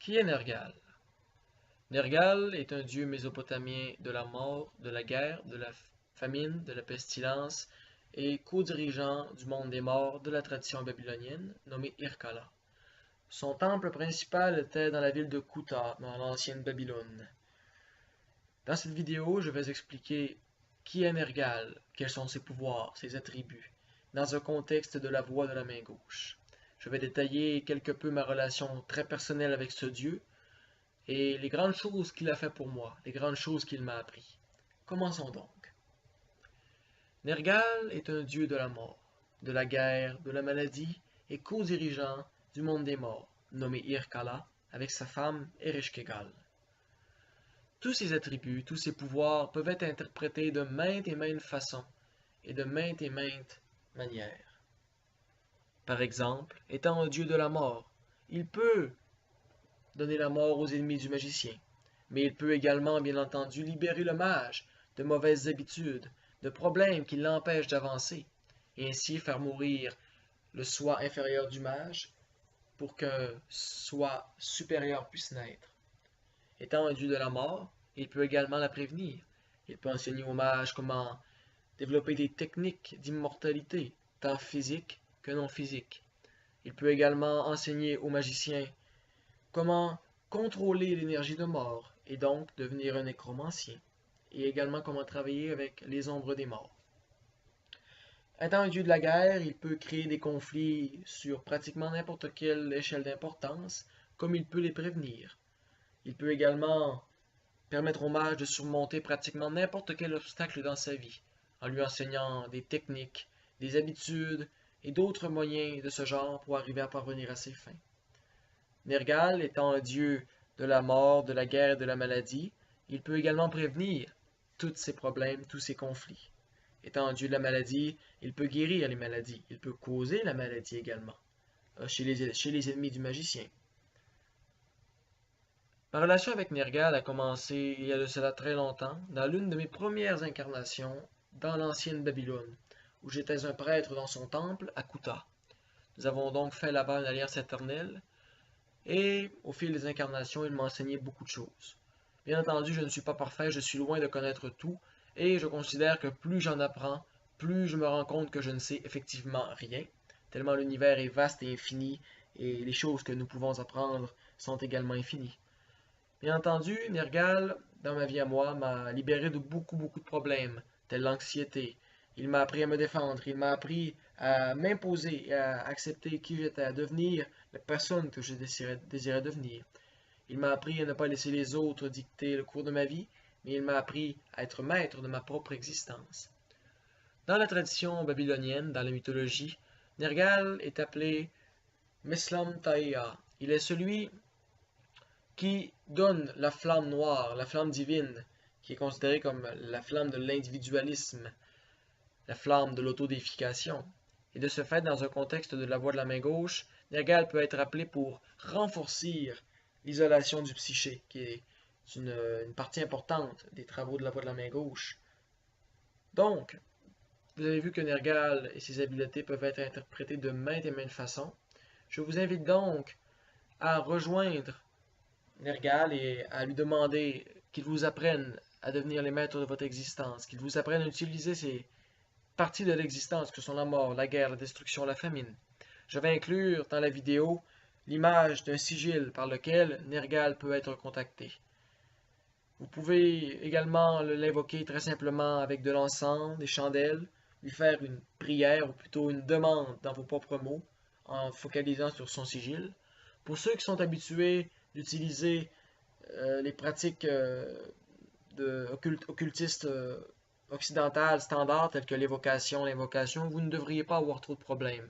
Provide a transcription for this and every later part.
Qui est Nergal? Nergal est un dieu mésopotamien de la mort, de la guerre, de la famine, de la pestilence et co-dirigeant du monde des morts de la tradition babylonienne, nommé Irkalla. Son temple principal était dans la ville de Kuta, dans l'ancienne Babylone. Dans cette vidéo, je vais expliquer qui est Nergal, quels sont ses pouvoirs, ses attributs, dans un contexte de la voix de la main gauche. Je vais détailler quelque peu ma relation très personnelle avec ce dieu, et les grandes choses qu'il a fait pour moi, les grandes choses qu'il m'a appris. Commençons donc. Nergal est un dieu de la mort, de la guerre, de la maladie et co-dirigeant du monde des morts, nommé Irkalla, avec sa femme Ereshkigal. Tous ces attributs, tous ces pouvoirs peuvent être interprétés de maintes et maintes façons et de maintes et maintes manières. Par exemple, étant un dieu de la mort, il peut donner la mort aux ennemis du magicien. Mais il peut également, bien entendu, libérer le mage de mauvaises habitudes, de problèmes qui l'empêchent d'avancer, et ainsi faire mourir le soi inférieur du mage pour qu'un soi supérieur puisse naître. Étant un dieu de la mort, il peut également la prévenir. Il peut enseigner au mage comment développer des techniques d'immortalité, tant physiques que non physiques. Il peut également enseigner aux magiciens comment contrôler l'énergie de mort et donc devenir un nécromancien, et également comment travailler avec les ombres des morts. Étant un dieu de la guerre, il peut créer des conflits sur pratiquement n'importe quelle échelle d'importance, comme il peut les prévenir. Il peut également permettre au mage de surmonter pratiquement n'importe quel obstacle dans sa vie, en lui enseignant des techniques, des habitudes et d'autres moyens de ce genre pour arriver à parvenir à ses fins. Nergal étant un dieu de la mort, de la guerre et de la maladie, il peut également prévenir tous ces problèmes, tous ces conflits. Étant un dieu de la maladie, il peut guérir les maladies, il peut causer la maladie également, chez les ennemis du magicien. Ma relation avec Nergal a commencé il y a de cela très longtemps, dans l'une de mes premières incarnations dans l'ancienne Babylone, où j'étais un prêtre dans son temple à Kuta. Nous avons donc fait là-bas une alliance éternelle, et au fil des incarnations, il m'a enseigné beaucoup de choses. Bien entendu, je ne suis pas parfait, je suis loin de connaître tout, et je considère que plus j'en apprends, plus je me rends compte que je ne sais effectivement rien, tellement l'univers est vaste et infini, et les choses que nous pouvons apprendre sont également infinies. Bien entendu, Nergal, dans ma vie à moi, m'a libéré de beaucoup de problèmes, tels l'anxiété. Il m'a appris à me défendre, il m'a appris à m'imposer et à accepter qui j'étais, à devenir la personne que je désirais devenir. Il m'a appris à ne pas laisser les autres dicter le cours de ma vie, mais il m'a appris à être maître de ma propre existence. Dans la tradition babylonienne, dans la mythologie, Nergal est appelé Meslam Taïa. Il est celui qui donne la flamme noire, la flamme divine, qui est considérée comme la flamme de l'individualisme, la flamme de l'autodéification. Et de ce fait, dans un contexte de la voie de la main gauche, Nergal peut être appelé pour renforcer l'isolation du psyché, qui est une partie importante des travaux de la voie de la main gauche. Donc, vous avez vu que Nergal et ses habiletés peuvent être interprétées de maintes et maintes façons. Je vous invite donc à rejoindre Nergal et à lui demander qu'il vous apprenne à devenir les maîtres de votre existence, qu'il vous apprenne à utiliser ces parties de l'existence que sont la mort, la guerre, la destruction, la famine. Je vais inclure dans la vidéo l'image d'un sigil par lequel Nergal peut être contacté. Vous pouvez également l'invoquer très simplement avec de l'encens, des chandelles, lui faire une prière ou plutôt une demande dans vos propres mots en focalisant sur son sigil. Pour ceux qui sont habitués d'utiliser les pratiques occultistes occidentales standards telles que l'évocation, l'invocation, vous ne devriez pas avoir trop de problèmes.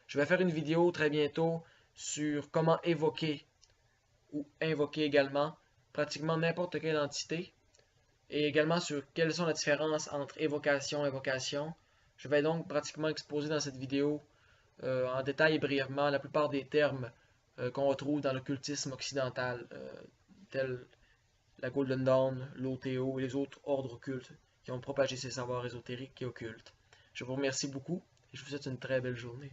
Je vais faire une vidéo très bientôt sur comment évoquer ou invoquer également pratiquement n'importe quelle entité et également sur quelles sont les différences entre évocation et invocation. Je vais donc pratiquement exposer dans cette vidéo en détail et brièvement la plupart des termes qu'on retrouve dans l'occultisme occidental, tels la Golden Dawn, l'OTO et les autres ordres occultes qui ont propagé ces savoirs ésotériques et occultes. Je vous remercie beaucoup et je vous souhaite une très belle journée.